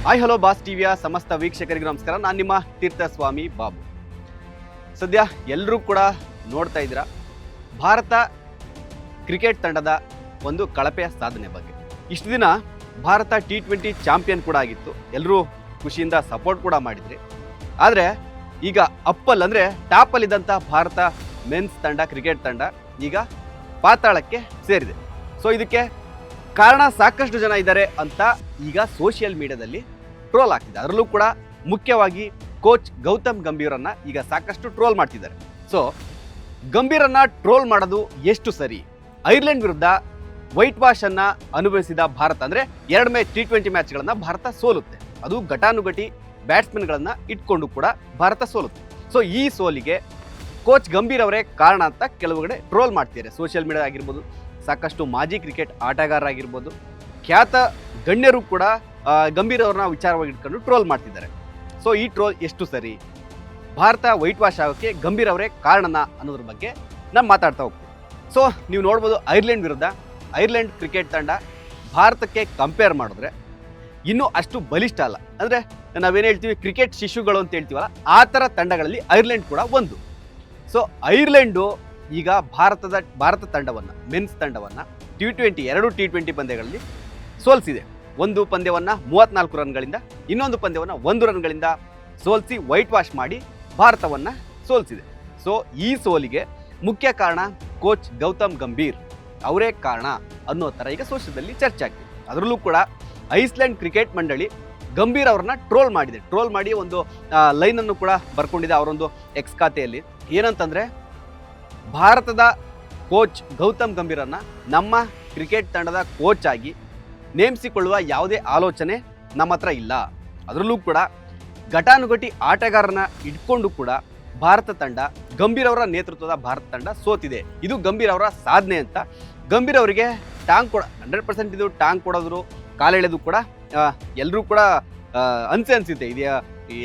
Hi hello boss ಟಿವಿಯ ಸಮಸ್ತ ವೀಕ್ಷಕರಿಗೆ ನಮಸ್ಕಾರ. ನಾನು ನಿಮ್ಮ ತೀರ್ಥಸ್ವಾಮಿ ಬಾಬು. ಸದ್ಯ ಎಲ್ಲರೂ ಕೂಡ ನೋಡ್ತಾ ಇದ್ದೀರಾ ಭಾರತ ಕ್ರಿಕೆಟ್ ತಂಡದ ಒಂದು ಕಳಪೆಯ ಸಾಧನೆ ಬಗ್ಗೆ. ಇಷ್ಟು ದಿನ ಭಾರತ T20 ಚಾಂಪಿಯನ್ ಕೂಡ ಆಗಿತ್ತು, ಎಲ್ಲರೂ ಖುಷಿಯಿಂದ ಸಪೋರ್ಟ್ ಕೂಡ ಮಾಡಿದ್ರಿ. ಆದರೆ ಈಗ ಅಪ್ಪಲ್ ಅಂದರೆ ಟಾಪಲ್ಲಿದ್ದಂಥ ಭಾರತ ಮೆನ್ಸ್ ತಂಡ, ಕ್ರಿಕೆಟ್ ತಂಡ ಈಗ ಪಾತಾಳಕ್ಕೆ ಸೇರಿದೆ. ಸೊ ಇದಕ್ಕೆ ಕಾರಣ ಸಾಕಷ್ಟು ಜನ ಇದ್ದಾರೆ ಅಂತ ಈಗ ಸೋಷಿಯಲ್ ಮೀಡಿಯಾದಲ್ಲಿ ಟ್ರೋಲ್ ಆಗ್ತಿದೆ. ಅದರಲ್ಲೂ ಕೂಡ ಮುಖ್ಯವಾಗಿ ಕೋಚ್ ಗೌತಮ್ ಗಂಭೀರನ್ನ ಈಗ ಸಾಕಷ್ಟು ಟ್ರೋಲ್ ಮಾಡ್ತಿದ್ದಾರೆ. ಸೊ ಗಂಭೀರನ್ನ ಟ್ರೋಲ್ ಮಾಡೋದು ಎಷ್ಟು ಸರಿ? ಐರ್ಲೆಂಡ್ ವಿರುದ್ಧ ವೈಟ್ ವಾಶ್ ಅನ್ನ ಅನುಭವಿಸಿದ ಭಾರತ, ಅಂದರೆ 2 T20 ಮ್ಯಾಚ್ಗಳನ್ನ ಭಾರತ ಸೋಲುತ್ತೆ. ಅದು ಘಟಾನುಘಟಿ ಬ್ಯಾಟ್ಸ್ಮನ್ಗಳನ್ನ ಇಟ್ಕೊಂಡು ಕೂಡ ಭಾರತ ಸೋಲುತ್ತೆ. ಸೊ ಈ ಸೋಲಿಗೆ ಕೋಚ್ ಗಂಭೀರ್ ಅವರೇ ಕಾರಣ ಅಂತ ಕೆಲವುಗಡೆ ಟ್ರೋಲ್ ಮಾಡ್ತಿದ್ದಾರೆ. ಸೋಷಿಯಲ್ ಮೀಡಿಯಾ ಆಗಿರ್ಬೋದು, ಸಾಕಷ್ಟು ಮಾಜಿ ಕ್ರಿಕೆಟ್ ಆಟಗಾರರಾಗಿರ್ಬೋದು, ಖ್ಯಾತ ಗಣ್ಯರು ಕೂಡ ಗಂಭೀರ್ ಅವ್ರನ್ನ ವಿಚಾರವಾಗಿ ಇಟ್ಕೊಂಡು ಟ್ರೋಲ್ ಮಾಡ್ತಿದ್ದಾರೆ. ಸೊ ಈ ಟ್ರೋಲ್ ಎಷ್ಟು ಸರಿ? ಭಾರತ ವೈಟ್ ವಾಶ್ ಆಗೋಕ್ಕೆ ಗಂಭೀರ್ ಅವರೇ ಕಾರಣನ ಅನ್ನೋದ್ರ ಬಗ್ಗೆ ನಾನು ಮಾತಾಡ್ತಾ ಹೋಗ್ತೀನಿ. ಸೊ ನೀವು ನೋಡ್ಬೋದು, ಐರ್ಲೆಂಡ್ ಕ್ರಿಕೆಟ್ ತಂಡ ಭಾರತಕ್ಕೆ ಕಂಪೇರ್ ಮಾಡಿದ್ರೆ ಇನ್ನೂ ಅಷ್ಟು ಬಲಿಷ್ಠ ಅಲ್ಲ. ಅಂದರೆ ನಾವೇನು ಹೇಳ್ತೀವಿ, ಕ್ರಿಕೆಟ್ ಶಿಶುಗಳು ಅಂತ ಹೇಳ್ತೀವಲ್ಲ, ಆ ಥರ ತಂಡಗಳಲ್ಲಿ ಐರ್ಲೆಂಡ್ ಕೂಡ ಒಂದು. ಸೊ ಐರ್ಲೆಂಡು ಈಗ ಭಾರತ ತಂಡವನ್ನು, ಮೆನ್ಸ್ ತಂಡವನ್ನು ಎರಡು T20 ಪಂದ್ಯಗಳಲ್ಲಿ ಸೋಲಿಸಿದೆ. ಒಂದು ಪಂದ್ಯವನ್ನು 34 ರನ್ಗಳಿಂದ, ಇನ್ನೊಂದು ಪಂದ್ಯವನ್ನು 1 ರನ್ಗಳಿಂದ ಸೋಲಿಸಿ ವೈಟ್ ವಾಶ್ ಮಾಡಿ ಭಾರತವನ್ನು ಸೋಲಿಸಿದೆ. ಸೊ ಈ ಸೋಲಿಗೆ ಮುಖ್ಯ ಕಾರಣ ಕೋಚ್ ಗೌತಮ್ ಗಂಭೀರ್ ಅವರೇ ಕಾರಣ ಅನ್ನೋ ಥರ ಈಗ ಸೋಷಿಯಲ್ದಲ್ಲಿ ಚರ್ಚೆ ಆಗ್ತಿದೆ. ಅದರಲ್ಲೂ ಕೂಡ ಐಸ್ಲ್ಯಾಂಡ್ ಕ್ರಿಕೆಟ್ ಮಂಡಳಿ ಗಂಭೀರ್ ಅವ್ರನ್ನ ಟ್ರೋಲ್ ಮಾಡಿ ಒಂದು ಲೈನನ್ನು ಕೂಡ ಬರ್ಕೊಂಡಿದೆ ಅವರೊಂದು ಎಕ್ಸ್ ಖಾತೆಯಲ್ಲಿ. ಏನಂತಂದರೆ, ಭಾರತದ ಕೋಚ್ ಗೌತಮ್ ಗಂಭೀರನ್ನ ನಮ್ಮ ಕ್ರಿಕೆಟ್ ತಂಡದ ಕೋಚ್ ಆಗಿ ನೇಮಿಸಿಕೊಳ್ಳುವ ಯಾವುದೇ ಆಲೋಚನೆ ನಮ್ಮ ಹತ್ರ ಇಲ್ಲ. ಅದರಲ್ಲೂ ಕೂಡ ಘಟಾನುಘಟಿ ಆಟಗಾರನ ಇಟ್ಕೊಂಡು ಕೂಡ ಭಾರತ ತಂಡ, ಗಂಭೀರ್ ಅವರ ನೇತೃತ್ವದ ಭಾರತ ತಂಡ ಸೋತಿದೆ. ಇದು ಗಂಭೀರ್ ಅವರ ಸಾಧನೆ ಅಂತ ಗಂಭೀರ್ ಅವರಿಗೆ 100% ಇದು ಟಾಂಗ್ ಕೊಡೋದ್ರು, ಕಾಲೆಳೆದು ಕೂಡ ಎಲ್ಲರೂ ಕೂಡ ಅನಿಸುತ್ತೆ. ಇದು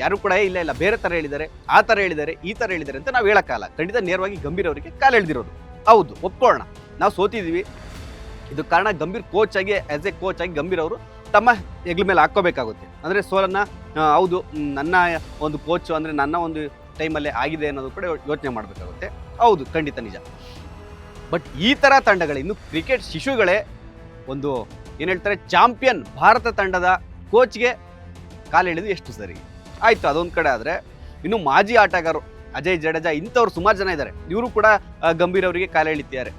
ಯಾರು ಕೂಡ ಇಲ್ಲ ಬೇರೆ ಥರ ಹೇಳಿದ್ದಾರೆ, ಆ ಥರ ಹೇಳಿದ್ದಾರೆ, ಈ ಥರ ಹೇಳಿದ್ದಾರೆ ಅಂತ ನಾವು ಹೇಳೋಕ್ಕಾಗಲ್ಲ. ಖಂಡಿತ ನೇರವಾಗಿ ಗಂಭೀರ್ ಅವರಿಗೆ ಕಾಲೆಳೆದಿರೋದು ಹೌದು, ಒಪ್ಕೊಳ್ಳೋಣ, ನಾವು ಸೋತಿದ್ದೀವಿ. ಇದು ಕಾರಣ ಗಂಭೀರ್ ಕೋಚ್ ಆಗಿ, ಆ್ಯಸ್ ಎ ಕೋಚ್ ಆಗಿ ಗಂಭೀರ್ ಅವರು ತಮ್ಮ ಹೆಗ್ಲ ಮೇಲೆ ಹಾಕ್ಕೋಬೇಕಾಗುತ್ತೆ. ಅಂದರೆ ಸೋಲನ್ನು ಹೌದು ನನ್ನ ಒಂದು ಕೋಚು, ಅಂದರೆ ನನ್ನ ಒಂದು ಟೈಮಲ್ಲೇ ಆಗಿದೆ ಅನ್ನೋದು ಕೂಡ ಯೋಚನೆ ಮಾಡಬೇಕಾಗುತ್ತೆ. ಹೌದು, ಖಂಡಿತ ನಿಜ. ಬಟ್ ಈ ಥರ ತಂಡಗಳು, ಇನ್ನು ಕ್ರಿಕೆಟ್ ಶಿಶುಗಳೇ ಒಂದು ಏನು ಹೇಳ್ತಾರೆ, ಚಾಂಪಿಯನ್ ಭಾರತ ತಂಡದ ಕೋಚ್ಗೆ ಕಾಲೆಳೆದು ಎಷ್ಟು ಸರಿ? ಆಯಿತು, ಅದೊಂದು ಕಡೆ. ಆದರೆ ಇನ್ನು ಮಾಜಿ ಆಟಗಾರರು ಅಜಯ್ ಜಡೇಜಾ ಇಂಥವ್ರು ಸುಮಾರು ಜನ ಇದ್ದಾರೆ, ಇವರು ಕೂಡ ಗಂಭೀರ್ ಅವರಿಗೆ ಕಾಲೆಳೆಯುತ್ತಿದ್ದಾರೆ.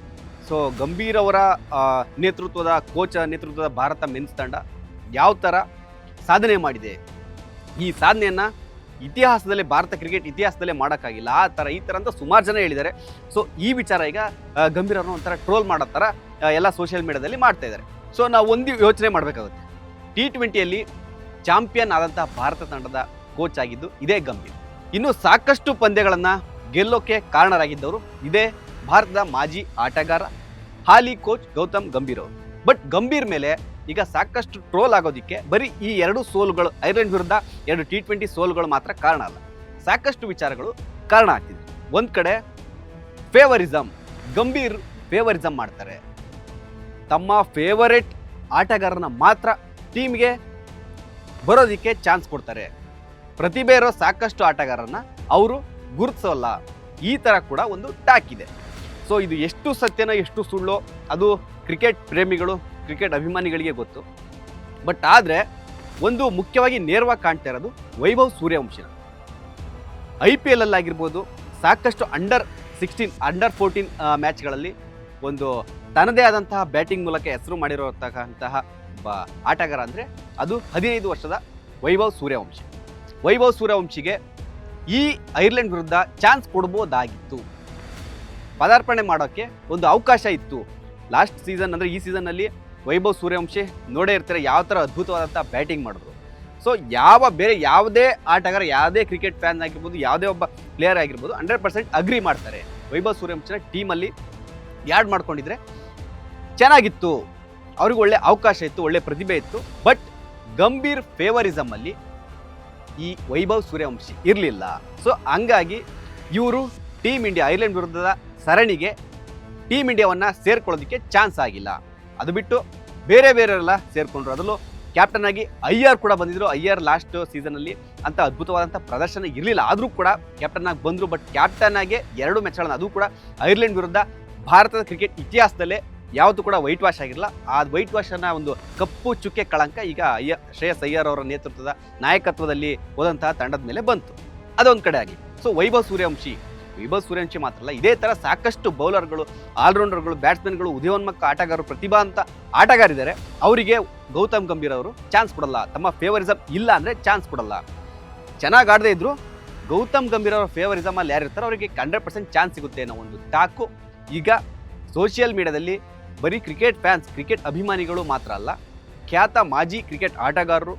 ಸೊ ಗಂಭೀರ್ ಅವರ ನೇತೃತ್ವದ ಕೋಚ್ ನೇತೃತ್ವದ ಭಾರತ ಮೆನ್ಸ್ ತಂಡ ಯಾವ ಥರ ಸಾಧನೆ ಮಾಡಿದೆ, ಈ ಸಾಧನೆಯನ್ನು ಇತಿಹಾಸದಲ್ಲೇ, ಭಾರತ ಕ್ರಿಕೆಟ್ ಇತಿಹಾಸದಲ್ಲೇ ಮಾಡೋಕ್ಕಾಗಿಲ್ಲ, ಆ ಥರ ಈ ಥರ ಅಂತ ಸುಮಾರು ಜನ ಹೇಳಿದ್ದಾರೆ. ಸೊ ಈ ವಿಚಾರ ಈಗ ಗಂಭೀರ್ ಅವ್ರನ್ನ ಒಂಥರ ಟ್ರೋಲ್ ಮಾಡೋ ಥರ ಎಲ್ಲ ಸೋಷಿಯಲ್ ಮೀಡಿಯಾದಲ್ಲಿ ಮಾಡ್ತಾ ಇದ್ದಾರೆ. ಸೊ ನಾವು ಒಂದು ಯೋಚನೆ ಮಾಡಬೇಕಾಗುತ್ತೆ, T20ಯಲ್ಲಿ ಚಾಂಪಿಯನ್ ಆದಂಥ ಭಾರತ ತಂಡದ ಕೋಚ್ ಆಗಿದ್ದು ಇದೇ ಗಂಭೀರ್. ಇನ್ನು ಸಾಕಷ್ಟು ಪಂದ್ಯಗಳನ್ನು ಗೆಲ್ಲೋಕ್ಕೆ ಕಾರಣರಾಗಿದ್ದವರು ಇದೇ ಭಾರತದ ಮಾಜಿ ಆಟಗಾರ, ಹಾಲಿ ಕೋಚ್ ಗೌತಮ್ ಗಂಭೀರ್ ಅವರು. ಬಟ್ ಗಂಭೀರ್ ಮೇಲೆ ಈಗ ಸಾಕಷ್ಟು ಟ್ರೋಲ್ ಆಗೋದಕ್ಕೆ ಬರೀ ಈ 2 ಸೋಲುಗಳು, ಐರ್ಲೆಂಡ್ ವಿರುದ್ಧ 2 T20 ಸೋಲುಗಳು ಮಾತ್ರ ಕಾರಣ ಅಲ್ಲ, ಸಾಕಷ್ಟು ವಿಚಾರಗಳು ಕಾರಣ ಆಗ್ತಿದೆ. ಒಂದು ಕಡೆ ಫೇವರಿಸಮ್, ಗಂಭೀರ್ ಫೇವರಿಸಮ್ ಮಾಡ್ತಾರೆ. ತಮ್ಮ ಫೇವರೇಟ್ ಆಟಗಾರನ ಮಾತ್ರ ಟೀಮ್ಗೆ ಬರೋದಕ್ಕೆ ಚಾನ್ಸ್ ಕೊಡ್ತಾರೆ. ಪ್ರತಿಭೆ ಇರೋ ಸಾಕಷ್ಟು ಆಟಗಾರರನ್ನ ಅವರು ಗುರುತಿಸೋಲ್ಲ. ಈ ಥರ ಕೂಡ ಒಂದು ಟಾಕ್ ಇದೆ. ಸೊ ಇದು ಎಷ್ಟು ಸತ್ಯನೋ ಎಷ್ಟು ಸುಳ್ಳೋ ಅದು ಕ್ರಿಕೆಟ್ ಪ್ರೇಮಿಗಳು, ಕ್ರಿಕೆಟ್ ಅಭಿಮಾನಿಗಳಿಗೆ ಗೊತ್ತು. ಬಟ್ ಆದರೆ ಒಂದು ಮುಖ್ಯವಾಗಿ ನೇರವಾಗಿ ಕಾಣ್ತಾ ಇರೋದು ವೈಭವ್ ಸೂರ್ಯವಂಶಿನ. IPL ಆಗಿರ್ಬೋದು, ಸಾಕಷ್ಟು ಅಂಡರ್ 16, ಅಂಡರ್ 14 ಮ್ಯಾಚ್ಗಳಲ್ಲಿ ಒಂದು ತನ್ನದೇ ಆದಂತಹ ಬ್ಯಾಟಿಂಗ್ ಮೂಲಕ ಹೆಸರು ಮಾಡಿರತಕ್ಕಂತಹ ಆಟಗಾರ ಅಂದರೆ ಅದು 15 ವರ್ಷದ ವೈಭವ್ ಸೂರ್ಯವಂಶಿ. ವೈಭವ್ ಸೂರ್ಯವಂಶಿಗೆ ಈ ಐರ್ಲೆಂಡ್ ವಿರುದ್ಧ ಚಾನ್ಸ್ ಕೊಡ್ಬೋದಾಗಿತ್ತು, ಪದಾರ್ಪಣೆ ಮಾಡೋಕ್ಕೆ ಒಂದು ಅವಕಾಶ ಇತ್ತು. ಲಾಸ್ಟ್ ಸೀಸನ್ ಅಂದರೆ ಈ ಸೀಸನ್ನಲ್ಲಿ ವೈಭವ್ ಸೂರ್ಯವಂಶಿ ನೋಡೇ ಇರ್ತಾರೆ ಯಾವ ಥರ ಅದ್ಭುತವಾದಂಥ ಬ್ಯಾಟಿಂಗ್ ಮಾಡಿದ್ರು. ಸೊ ಬೇರೆ ಯಾವುದೇ ಆಟಗಾರ, ಯಾವುದೇ ಕ್ರಿಕೆಟ್ ಫ್ಯಾನ್ ಆಗಿರ್ಬೋದು, ಯಾವುದೇ ಒಬ್ಬ ಪ್ಲೇಯರ್ ಆಗಿರ್ಬೋದು 100% ಅಗ್ರಿ ಮಾಡ್ತಾರೆ, ವೈಭವ್ ಸೂರ್ಯವಂಶಿನ ಟೀಮಲ್ಲಿ ಯಾಡ್ ಮಾಡ್ಕೊಂಡಿದ್ರೆ ಚೆನ್ನಾಗಿತ್ತು, ಅವ್ರಿಗೆ ಒಳ್ಳೆ ಅವಕಾಶ ಇತ್ತು, ಒಳ್ಳೆ ಪ್ರತಿಭೆ ಇತ್ತು. ಬಟ್ ಗಂಭೀರ್ ಫೇವರಿಸಮಲ್ಲಿ ಈ ವೈಭವ್ ಸೂರ್ಯವಂಶಿ ಇರಲಿಲ್ಲ. ಸೊ ಹಂಗಾಗಿ ಇವರು ಟೀಮ್ ಇಂಡಿಯಾ, ಐರ್ಲೆಂಡ್ ವಿರುದ್ಧದ ಸರಣಿಗೆ ಟೀಮ್ ಇಂಡಿಯಾವನ್ನು ಸೇರ್ಕೊಳ್ಳೋದಕ್ಕೆ ಚಾನ್ಸ್ ಆಗಿಲ್ಲ. ಅದು ಬಿಟ್ಟು ಬೇರೆಯವರೆಲ್ಲ ಸೇರಿಕೊಂಡ್ರು. ಅದರಲ್ಲೂ ಕ್ಯಾಪ್ಟನ್ ಆಗಿ ಅಯ್ಯರ್ ಕೂಡ ಬಂದಿದ್ರು. ಅಯ್ಯರ್ ಲಾಸ್ಟ್ ಸೀಸನಲ್ಲಿ ಅಂತ ಅದ್ಭುತವಾದಂಥ ಪ್ರದರ್ಶನ ಇರಲಿಲ್ಲ, ಆದರೂ ಕೂಡ ಕ್ಯಾಪ್ಟನ್ ಆಗಿ ಬಂದರು. ಬಟ್ ಕ್ಯಾಪ್ಟನ್ ಆಗಿ 2 ಮ್ಯಾಚ್ಗಳನ್ನು, ಅದು ಕೂಡ ಐರ್ಲೆಂಡ್ ವಿರುದ್ಧ, ಭಾರತದ ಕ್ರಿಕೆಟ್ ಇತಿಹಾಸದಲ್ಲೇ ಯಾವತ್ತೂ ಕೂಡ ವೈಟ್ ವಾಶ್ ಆಗಿರಲ್ಲ. ಆ ವೈಟ್ ವಾಶನ್ನು ಒಂದು ಕಪ್ಪು ಚುಕ್ಕೆ ಕಳಂಕ ಈಗ ಶ್ರೇಯಸ್ ಅಯ್ಯರ್ ಅವರ ನೇತೃತ್ವದ ನಾಯಕತ್ವದಲ್ಲಿ ಹೋದಂತಹ ತಂಡದ ಮೇಲೆ ಬಂತು. ಅದೊಂದು ಕಡೆ ಆಗಿ. ಸೊ ವೈಭವ್ ಸೂರ್ಯವಂಶಿ ಮಾತ್ರ ಅಲ್ಲ, ಇದೇ ಥರ ಸಾಕಷ್ಟು ಬೌಲರ್ಗಳು, ಆಲ್ರೌಂಡರ್ಗಳು, ಬ್ಯಾಟ್ಸ್ಮನ್ಗಳು, ಉದಯೋನ್ಮುಖ ಆಟಗಾರರು, ಪ್ರತಿಭಾ ಅಂತ ಆಟಗಾರಿದ್ದಾರೆ. ಅವರಿಗೆ ಗೌತಮ್ ಗಂಭೀರ್ ಅವರು ಚಾನ್ಸ್ ಕೊಡಲ್ಲ. ತಮ್ಮ ಫೇವರಿಸಮ್ ಇಲ್ಲ ಅಂದರೆ ಚಾನ್ಸ್ ಕೊಡಲ್ಲ. ಚೆನ್ನಾಗಿ ಆಡದೇ ಇದ್ರು ಗೌತಮ್ ಗಂಭೀರ್ ಅವರ ಫೇವರಿಸಮ್ ಅಲ್ಲಿ ಯಾರಿರ್ತಾರೆ ಅವರಿಗೆ 100% ಚಾನ್ಸ್ ಸಿಗುತ್ತೆ ಅನ್ನೋ ಒಂದು ಟಾಕು ಈಗ ಸೋಷಿಯಲ್ ಮೀಡಿಯಾದಲ್ಲಿ ಬರೀ ಕ್ರಿಕೆಟ್ ಫ್ಯಾನ್ಸ್, ಕ್ರಿಕೆಟ್ ಅಭಿಮಾನಿಗಳು ಮಾತ್ರ ಅಲ್ಲ, ಖ್ಯಾತ ಮಾಜಿ ಕ್ರಿಕೆಟ್ ಆಟಗಾರರು,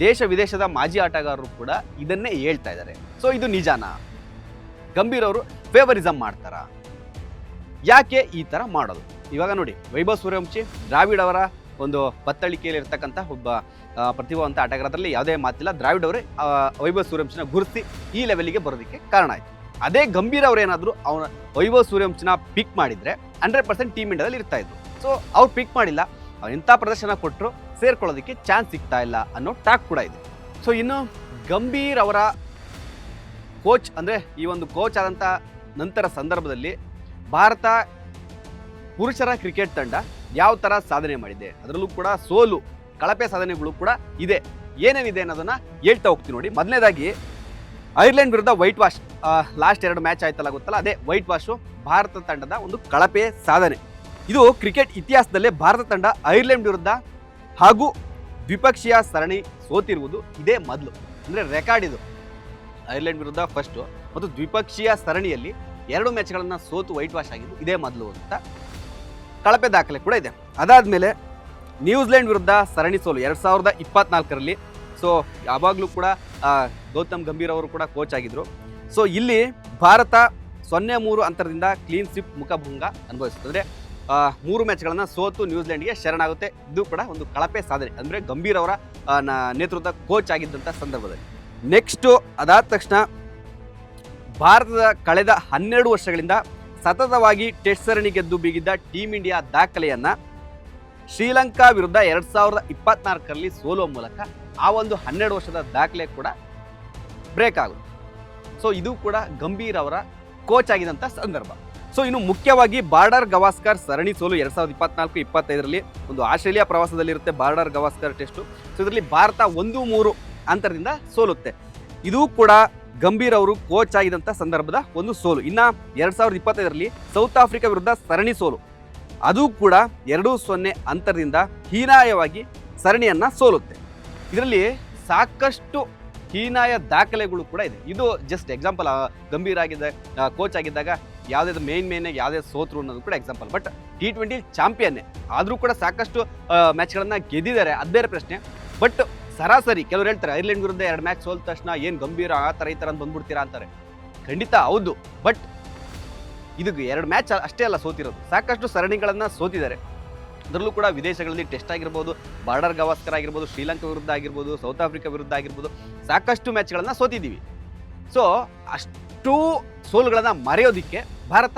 ದೇಶ ವಿದೇಶದ ಮಾಜಿ ಆಟಗಾರರು ಕೂಡ ಇದನ್ನೇ ಹೇಳ್ತಾ ಇದ್ದಾರೆ. ಸೊ ಇದು ನಿಜಾನಾ? ಗಂಭೀರ್ ಅವರು ಫೇವರಿಸಮ್ ಮಾಡ್ತಾರಾ? ಯಾಕೆ ಈ ಥರ ಮಾಡೋದು? ಇವಾಗ ನೋಡಿ, ವೈಭವ್ ಸೂರ್ಯವಂಶಿ ದ್ರಾವಿಡ್ ಅವರ ಒಂದು ಬತ್ತಳಿಕೆಯಲ್ಲಿ ಇರ್ತಕ್ಕಂಥ ಒಬ್ಬ ಪ್ರತಿಭಾವಂತ ಆಟಗಾರರಲ್ಲಿ ಯಾವುದೇ ಮಾತಿಲ್ಲ. ದ್ರಾವಿಡ್ ಅವರೇ ವೈಭವ್ ಸೂರ್ಯವಂಶಿನ ಗುರುತಿಸಿ ಈ ಲೆವೆಲ್ಗೆ ಬರೋದಕ್ಕೆ ಕಾರಣ ಆಯಿತು. ಅದೇ ಗಂಭೀರ್ ಅವರೇನಾದರೂ ಅವನ ವೈಭವ್ ಸೂರ್ಯವಂಶಿನ ಪಿಕ್ ಮಾಡಿದರೆ 100% ಟೀಮ್ ಇಂಡಿಯಾದಲ್ಲಿ ಇರ್ತಾ ಇದ್ರು. ಸೊ ಅವ್ರು ಪಿಕ್ ಮಾಡಿಲ್ಲ, ಅವ್ರು ಎಂಥ ಪ್ರದರ್ಶನ ಕೊಟ್ಟರು ಸೇರ್ಕೊಳ್ಳೋದಕ್ಕೆ ಚಾನ್ಸ್ ಸಿಗ್ತಾ ಇಲ್ಲ ಅನ್ನೋ ಟಾಕ್ ಕೂಡ ಇದೆ. ಸೊ ಇನ್ನು ಗಂಭೀರ್ ಅವರ ಕೋಚ್ ಅಂದರೆ ಈ ಒಂದು ಕೋಚ್ ಆದಂಥ ನಂತರ ಸಂದರ್ಭದಲ್ಲಿ ಭಾರತ ಪುರುಷರ ಕ್ರಿಕೆಟ್ ತಂಡ ಯಾವ ಥರ ಸಾಧನೆ ಮಾಡಿದೆ, ಅದರಲ್ಲೂ ಕೂಡ ಸೋಲು, ಕಳಪೆ ಸಾಧನೆಗಳು ಕೂಡ ಇದೆ. ಏನೇನಿದೆ ಅನ್ನೋದನ್ನು ಹೇಳ್ತಾ ಹೋಗ್ತೀನಿ ನೋಡಿ. ಮೊದಲನೇದಾಗಿ ಐರ್ಲೆಂಡ್ ವಿರುದ್ಧ ವೈಟ್ ವಾಶ್, ಲಾಸ್ಟ್ 2 ಮ್ಯಾಚ್ ಆಯ್ತಲ್ಲ ಗೊತ್ತಲ್ಲ, ಅದೇ ವೈಟ್ ವಾಶು ಭಾರತ ತಂಡದ ಒಂದು ಕಳಪೆ ಸಾಧನೆ. ಇದು ಕ್ರಿಕೆಟ್ ಇತಿಹಾಸದಲ್ಲೇ ಭಾರತ ತಂಡ ಐರ್ಲೆಂಡ್ ವಿರುದ್ಧ ಹಾಗೂ ದ್ವಿಪಕ್ಷೀಯ ಸರಣಿ ಸೋತಿರುವುದು ಇದೇ ಮೊದಲು. ಅಂದರೆ ರೆಕಾರ್ಡ್ ಇದು. ಐರ್ಲೆಂಡ್ ವಿರುದ್ಧ ಫಸ್ಟು ಮತ್ತು ದ್ವಿಪಕ್ಷೀಯ ಸರಣಿಯಲ್ಲಿ 2 ಮ್ಯಾಚ್ಗಳನ್ನು ಸೋತು ವೈಟ್ ವಾಶ್ ಆಗಿದ್ದು ಇದೇ ಮೊದಲು ಅಂತ ಕಳಪೆ ದಾಖಲೆ ಕೂಡ ಇದೆ. ಅದಾದಮೇಲೆ ನ್ಯೂಜಿಲೆಂಡ್ ವಿರುದ್ಧ ಸರಣಿ ಸೋಲು 2024ರಲ್ಲಿ. ಸೊ ಯಾವಾಗಲೂ ಕೂಡ ಗೌತಮ್ ಗಂಭೀರ್ ಅವರು ಕೂಡ ಕೋಚ್ ಆಗಿದ್ದರು. ಸೊ ಇಲ್ಲಿ ಭಾರತ 0-3 ಅಂತರದಿಂದ ಕ್ಲೀನ್ ಸ್ವಿಪ್ ಮುಖಭಂಗ ಅನುಭವಿಸುತ್ತದೆ. 3 ಮ್ಯಾಚ್ಗಳನ್ನು ಸೋತು ನ್ಯೂಜಿಲೆಂಡ್ಗೆ ಶರಣಾಗುತ್ತೆ. ಇದು ಕೂಡ ಒಂದು ಕಳಪೆ ಸಾಧನೆ, ಅಂದರೆ ಗಂಭೀರ್ ಅವರ ನೇತೃತ್ವದ ಕೋಚ್ ಆಗಿದ್ದಂಥ ಸಂದರ್ಭದಲ್ಲಿ. ನೆಕ್ಸ್ಟು ಅದಾದ ತಕ್ಷಣ ಭಾರತದ ಕಳೆದ 12 ವರ್ಷಗಳಿಂದ ಸತತವಾಗಿ ಟೆಸ್ಟ್ ಸರಣಿ ಗೆದ್ದು ಬೀಗಿದ್ದ ಟೀಮ್ ಇಂಡಿಯಾ ದಾಖಲೆಯನ್ನು ಶ್ರೀಲಂಕಾ ವಿರುದ್ಧ 2024ರಲ್ಲಿ ಸೋಲುವ ಮೂಲಕ ಆ ಒಂದು 12 ವರ್ಷದ ದಾಖಲೆ ಕೂಡ ಬ್ರೇಕ್ ಆಗುತ್ತೆ. ಸೊ ಇದು ಕೂಡ ಗಂಭೀರ್ ಅವರ ಕೋಚ್ ಆಗಿದ್ದಂಥ ಸಂದರ್ಭ. ಸೊ ಇನ್ನು ಮುಖ್ಯವಾಗಿ ಬಾರ್ಡರ್ ಗವಾಸ್ಕರ್ ಸರಣಿ ಸೋಲು 2024-25ರಲ್ಲಿ ಒಂದು ಆಸ್ಟ್ರೇಲಿಯಾ ಪ್ರವಾಸದಲ್ಲಿರುತ್ತೆ ಬಾರ್ಡರ್ ಗವಾಸ್ಕರ್ ಟೆಸ್ಟು. ಸೊ ಇದರಲ್ಲಿ ಭಾರತ 1-3 ಅಂತರದಿಂದ ಸೋಲುತ್ತೆ. ಇದು ಕೂಡ ಗಂಭೀರ್ ಅವರು ಕೋಚ್ ಆಗಿದ್ದಂಥ ಸಂದರ್ಭದ ಒಂದು ಸೋಲು. ಇನ್ನು 2025ರಲ್ಲಿ ಸೌತ್ ಆಫ್ರಿಕಾ ವಿರುದ್ಧ ಸರಣಿ ಸೋಲು, ಅದು ಕೂಡ 2-0 ಅಂತರದಿಂದ ಹೀನಾಯವಾಗಿ ಸರಣಿಯನ್ನು ಸೋಲುತ್ತೆ. ಇದರಲ್ಲಿ ಸಾಕಷ್ಟು ಹೀನಾಯ ದಾಖಲೆಗಳು ಕೂಡ ಇದೆ. ಇದು ಜಸ್ಟ್ ಎಕ್ಸಾಂಪಲ್. ಗಂಭೀರ್ ಕೋಚ್ ಆಗಿದ್ದಾಗ ಯಾವುದೇ ಮೇನ್ ಯಾವುದೇ ಸೋತ್ರು ಅನ್ನೋದು ಕೂಡ ಎಕ್ಸಾಂಪಲ್. ಬಟ್ T20 ಚಾಂಪಿಯನ್ನೇ ಆದರೂ ಕೂಡ ಸಾಕಷ್ಟು ಮ್ಯಾಚ್ಗಳನ್ನು ಗೆದ್ದಿದ್ದಾರೆ, ಅದು ಬೇರೆ ಪ್ರಶ್ನೆ. ಬಟ್ ಸರಾಸರಿ ಕೆಲವರು ಹೇಳ್ತಾರೆ ಐರ್ಲೆಂಡ್ ವಿರುದ್ಧ 2 ಮ್ಯಾಚ್ ಸೋಲ್ ತಕ್ಷಣ ಏನು ಗಂಭೀರ ಆ ಥರ ಈ ಥರ ಅಂತ ಬಂದ್ಬಿಡ್ತೀರಾ ಅಂತಾರೆ. ಖಂಡಿತ ಹೌದು. ಬಟ್ ಇದು 2 ಮ್ಯಾಚ್ ಅಷ್ಟೇ ಅಲ್ಲ ಸೋತಿರೋದು, ಸಾಕಷ್ಟು ಸರಣಿಗಳನ್ನು ಸೋತಿದ್ದಾರೆ. ಅದರಲ್ಲೂ ಕೂಡ ವಿದೇಶಗಳಲ್ಲಿ ಟೆಸ್ಟ್ ಆಗಿರ್ಬೋದು, ಬಾರ್ಡರ್ ಗವಾಸ್ಕರ್ ಆಗಿರ್ಬೋದು, ಶ್ರೀಲಂಕಾ ವಿರುದ್ಧ ಆಗಿರ್ಬೋದು, ಸೌತ್ ಆಫ್ರಿಕಾ ವಿರುದ್ಧ ಆಗಿರ್ಬೋದು, ಸಾಕಷ್ಟು ಮ್ಯಾಚ್ಗಳನ್ನು ಸೋತಿದ್ದೀವಿ. ಸೊ ಅಷ್ಟು ಸೋಲುಗಳನ್ನು ಮರೆಯೋದಕ್ಕೆ ಭಾರತ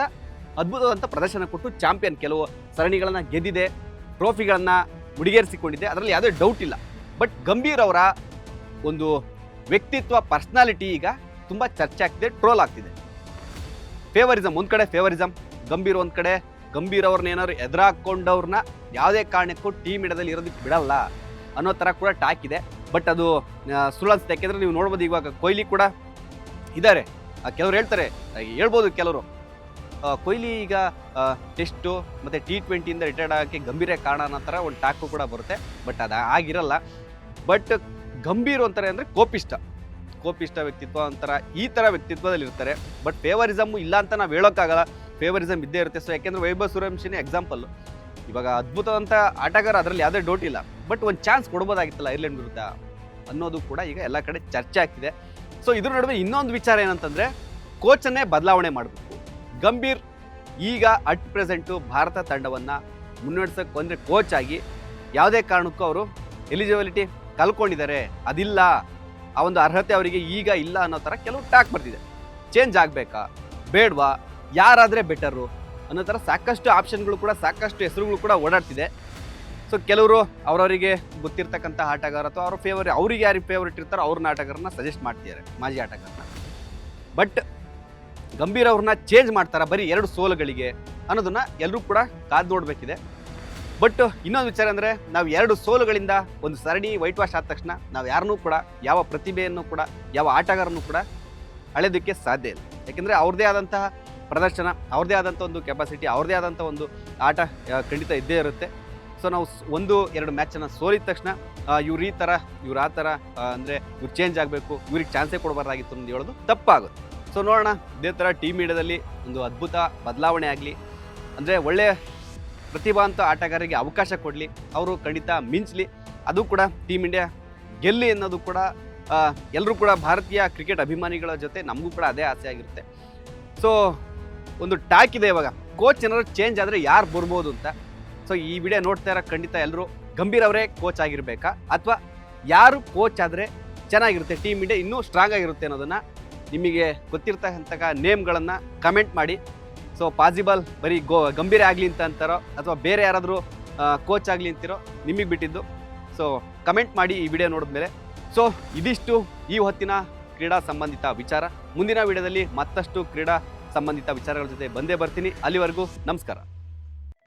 ಅದ್ಭುತವಾದಂಥ ಪ್ರದರ್ಶನ ಕೊಟ್ಟು ಚಾಂಪಿಯನ್, ಕೆಲವು ಸರಣಿಗಳನ್ನು ಗೆದ್ದಿದೆ, ಟ್ರೋಫಿಗಳನ್ನು ಮುಡಿಗೇರಿಸಿಕೊಂಡಿದೆ, ಅದರಲ್ಲಿ ಯಾವುದೇ ಡೌಟ್ ಇಲ್ಲ. ಬಟ್ ಗಂಭೀರ್ ಅವರ ಒಂದು ವ್ಯಕ್ತಿತ್ವ, ಪರ್ಸ್ನಾಲಿಟಿ ಈಗ ತುಂಬ ಚರ್ಚೆ ಆಗ್ತಿದೆ, ಟ್ರೋಲ್ ಆಗ್ತಿದೆ. ಫೇವರಿಸಮ್ ಒಂದು ಕಡೆ, ಫೇವರಿಸಮ್ ಗಂಭೀರ್ ಒಂದು ಕಡೆ. ಗಂಭೀರ್ ಅವ್ರನ್ನ ಏನಾದ್ರು ಎದುರಾಕೊಂಡವ್ರನ್ನ ಯಾವುದೇ ಕಾರಣಕ್ಕೂ ಟೀಮ್ ಇಂಡಿಯಾದಲ್ಲಿ ಇರೋದಕ್ಕೆ ಬಿಡಲ್ಲ ಅನ್ನೋ ಥರ ಕೂಡ ಟಾಕ್ ಇದೆ. ಬಟ್ ಅದು ಸುಳ್ಳು ಅನ್ಸುತ್ತೆ. ಯಾಕೆಂದರೆ ನೀವು ನೋಡ್ಬೋದು, ಇವಾಗ ಕೊಹ್ಲಿ ಕೂಡ ಇದ್ದಾರೆ. ಕೆಲವರು ಹೇಳ್ಬೋದು ಕೆಲವರು ಕೊಹ್ಲಿ ಈಗ ಟೆಸ್ಟು ಮತ್ತು T20 ರಿಟೈರ್ಡ್ ಆಗೋಕ್ಕೆ ಗಂಭೀರ ಕಾರಣ ಅನ್ನೋ ಥರ ಒಂದು ಟಾಕು ಕೂಡ ಬರುತ್ತೆ. ಬಟ್ ಅದು ಆಗಿರಲ್ಲ. ಬಟ್ ಗಂಭೀರ್ ಅಂತಾರೆ ಅಂದರೆ ಕೋಪಿಷ್ಟ ವ್ಯಕ್ತಿತ್ವ ಒಂಥರ ಈ ಥರ ವ್ಯಕ್ತಿತ್ವದಲ್ಲಿ ಇರ್ತಾರೆ. ಬಟ್ ಫೇವರಿಸಮ್ ಇಲ್ಲ ಅಂತ ನಾವು ಹೇಳೋಕ್ಕಾಗಲ್ಲ, ಫೇವರಿಸಮ್ ಇದ್ದೇ ಇರುತ್ತೆ. ಸೊ ಯಾಕೆಂದರೆ ವೈಭವ್ ಸೂರ್ಯವಂಶಿನೇ ಎಕ್ಸಾಂಪಲ್ಲು. ಇವಾಗ ಅದ್ಭುತವಂಥ ಆಟಗಾರ, ಅದರಲ್ಲಿ ಯಾವುದೇ ಡೌಟ್ ಇಲ್ಲ. ಬಟ್ ಒಂದು ಚಾನ್ಸ್ ಕೊಡ್ಬೋದಾಗಿತ್ತಲ್ಲ ಐರ್ಲೆಂಡ್ ವಿರುದ್ಧ ಅನ್ನೋದು ಕೂಡ ಈಗ ಎಲ್ಲ ಕಡೆ ಚರ್ಚೆ ಆಗ್ತಿದೆ. ಸೊ ಇದ್ರ ನಡುವೆ ಇನ್ನೊಂದು ವಿಚಾರ ಏನಂತಂದರೆ, ಕೋಚನ್ನೇ ಬದಲಾವಣೆ ಮಾಡಬೇಕು. ಗಂಭೀರ್ ಈಗ ಅಟ್ ಪ್ರೆಸೆಂಟು ಭಾರತ ತಂಡವನ್ನು ಮುನ್ನಡೆಸೋಕ್ಕೆ ಅಂದರೆ ಕೋಚ್ ಆಗಿ ಯಾವುದೇ ಕಾರಣಕ್ಕೂ ಅವರು ಎಲಿಜಿಬಿಲಿಟಿ ಕಲ್ಕೊಂಡಿದ್ದಾರೆ, ಅದಿಲ್ಲ, ಆ ಒಂದು ಅರ್ಹತೆ ಅವರಿಗೆ ಈಗ ಇಲ್ಲ ಅನ್ನೋ ಥರ ಕೆಲವು ಟಾಕ್ ಬರ್ತಿದೆ. ಚೇಂಜ್ ಆಗಬೇಕಾ ಬೇಡವಾ, ಯಾರಾದರೆ ಬೆಟರು ಅನ್ನೋ ಥರ ಸಾಕಷ್ಟು ಆಪ್ಷನ್ಗಳು ಕೂಡ, ಸಾಕಷ್ಟು ಹೆಸರುಗಳು ಕೂಡ ಓಡಾಡ್ತಿದೆ. ಸೊ ಕೆಲವರು ಅವರವರಿಗೆ ಗೊತ್ತಿರ್ತಕ್ಕಂಥ ಆಟಗಾರ ಅಥವಾ ಅವ್ರ ಅವ್ರಿಗೆ ಯಾರಿಗೆ ಫೇವ್ರೇಟ್ ಇರ್ತಾರೋ ಅವ್ರನ್ನ ಆಟಗಾರನ್ನ ಸಜೆಸ್ಟ್ ಮಾಡ್ತಿದ್ದಾರೆ ಮಾಜಿ ಆಟಗಾರನ. ಬಟ್ ಗಂಭೀರ್ ಅವ್ರನ್ನ ಚೇಂಜ್ ಮಾಡ್ತಾರ ಬರೀ 2 ಸೋಲುಗಳಿಗೆ ಅನ್ನೋದನ್ನ ಎಲ್ಲರೂ ಕೂಡ ಕಾದು ನೋಡಬೇಕಿದೆ. ಬಟ್ ಇನ್ನೊಂದು ವಿಚಾರ ಅಂದರೆ ನಾವು 2 ಸೋಲುಗಳಿಂದ ಒಂದು ಸರಣಿ ವೈಟ್ ವಾಶ್ ಆದ ತಕ್ಷಣ ನಾವು ಯಾರನ್ನೂ ಕೂಡ ಯಾವ ಪ್ರತಿಭೆಯನ್ನು ಕೂಡ ಯಾವ ಆಟಗಾರನೂ ಕೂಡ ಅಳೆಯೋದಕ್ಕೆ ಸಾಧ್ಯ ಇಲ್ಲ. ಯಾಕೆಂದರೆ ಅವ್ರದ್ದೇ ಆದಂತಹ ಪ್ರದರ್ಶನ, ಅವ್ರದ್ದೇ ಆದಂಥ ಒಂದು ಕೆಪಾಸಿಟಿ, ಅವ್ರದ್ದೇ ಆದಂಥ ಒಂದು ಆಟ ಖಂಡಿತ ಇದ್ದೇ ಇರುತ್ತೆ. ಸೊ ನಾವು 1-2 ಮ್ಯಾಚನ್ನು ಸೋಲಿದ ತಕ್ಷಣ ಇವ್ರು ಈ ಥರ ಇವ್ರು ಆ ಥರ ಅಂದರೆ ಇವ್ರು ಚೇಂಜ್ ಆಗಬೇಕು, ಇವ್ರಿಗೆ ಚಾನ್ಸೇ ಕೊಡಬಾರ್ದಾಗಿತ್ತು ಅಂತ ಹೇಳೋದು ತಪ್ಪಾಗುತ್ತೆ. ಸೊ ನೋಡೋಣ, ಇದೇ ಥರ ಟೀಮ್ ಇಂಡಿಯಾದಲ್ಲಿ ಒಂದು ಅದ್ಭುತ ಬದಲಾವಣೆ ಆಗಲಿ, ಅಂದರೆ ಒಳ್ಳೆಯ ಪ್ರತಿಭಾವಂತ ಆಟಗಾರರಿಗೆ ಅವಕಾಶ ಕೊಡಲಿ, ಅವರು ಖಂಡಿತ ಮಿಂಚಲಿ, ಅದು ಕೂಡ ಟೀಮ್ ಇಂಡಿಯಾ ಗೆಲ್ಲಿ ಅನ್ನೋದು ಕೂಡ ಎಲ್ಲರೂ ಕೂಡ ಭಾರತೀಯ ಕ್ರಿಕೆಟ್ ಅಭಿಮಾನಿಗಳ ಜೊತೆ ನಮಗೂ ಕೂಡ ಅದೇ ಆಸೆ ಆಗಿರುತ್ತೆ. ಸೊ ಒಂದು ಟಾಕ್ ಇದೆ ಇವಾಗ, ಕೋಚ್ ಏನಾದ್ರು ಚೇಂಜ್ ಆದರೆ ಯಾರು ಬರ್ಬೋದು ಅಂತ. ಸೊ ಈ ವಿಡಿಯೋ ನೋಡ್ತಾ ಇರೋ ಖಂಡಿತ ಎಲ್ಲರೂ ಗಂಭೀರ್ ಅವರೇ ಕೋಚ್ ಆಗಿರಬೇಕಾ ಅಥವಾ ಯಾರು ಕೋಚ್ ಆದರೆ ಚೆನ್ನಾಗಿರುತ್ತೆ, ಟೀಮ್ ಇಂಡಿಯಾ ಇನ್ನೂ ಸ್ಟ್ರಾಂಗ್ ಆಗಿರುತ್ತೆ ಅನ್ನೋದನ್ನು ನಿಮಗೆ ಗೊತ್ತಿರ್ತಕ್ಕಂಥ ನೇಮ್ಗಳನ್ನು ಕಮೆಂಟ್ ಮಾಡಿ. ಸೊ ಪಾಸಿಬಲ್ ಬರೀ ಗಂಭೀರ ಆಗಲಿ ಅಂತ ಅಂತಾರೋ ಅಥವಾ ಬೇರೆ ಯಾರಾದರೂ ಕೋಚ್ ಆಗಲಿ ಅಂತಿರೋ ನಿಮಗೆ ಬಿಟ್ಟಿದ್ದು. ಸೊ ಕಮೆಂಟ್ ಮಾಡಿ ಈ ವಿಡಿಯೋ ನೋಡಿದ್ಮೇಲೆ. ಸೊ ಇದಿಷ್ಟು ಈ ಹೊತ್ತಿನ ಕ್ರೀಡಾ ಸಂಬಂಧಿತ ವಿಚಾರ. ಮುಂದಿನ ವಿಡಿಯೋದಲ್ಲಿ ಮತ್ತಷ್ಟು ಕ್ರೀಡಾ ಸಂಬಂಧಿತ ವಿಚಾರಗಳ ಜೊತೆ ಬಂದೇ ಬರ್ತೀನಿ. ಅಲ್ಲಿವರೆಗೂ ನಮಸ್ಕಾರ.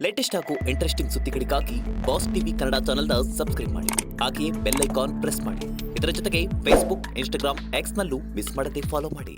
ಲೇಟೆಸ್ಟ್ ಹಾಗೂ ಇಂಟ್ರೆಸ್ಟಿಂಗ್ ಸುದ್ದಿಗಳಿಗಾಗಿ ಬಾಸ್ ಟಿವಿ ಕನ್ನಡ ಚಾನೆಲ್ನ ಸಬ್ಸ್ಕ್ರೈಬ್ ಮಾಡಿ. ಹಾಗೆಯೇ ಬೆಲ್ ಐಕಾನ್ ಪ್ರೆಸ್ ಮಾಡಿ. ಇದರ ಜೊತೆಗೆ ಫೇಸ್ಬುಕ್, ಇನ್ಸ್ಟಾಗ್ರಾಮ್, ಎಕ್ಸ್ನಲ್ಲೂ ಮಿಸ್ ಮಾಡದೆ ಫಾಲೋ ಮಾಡಿ.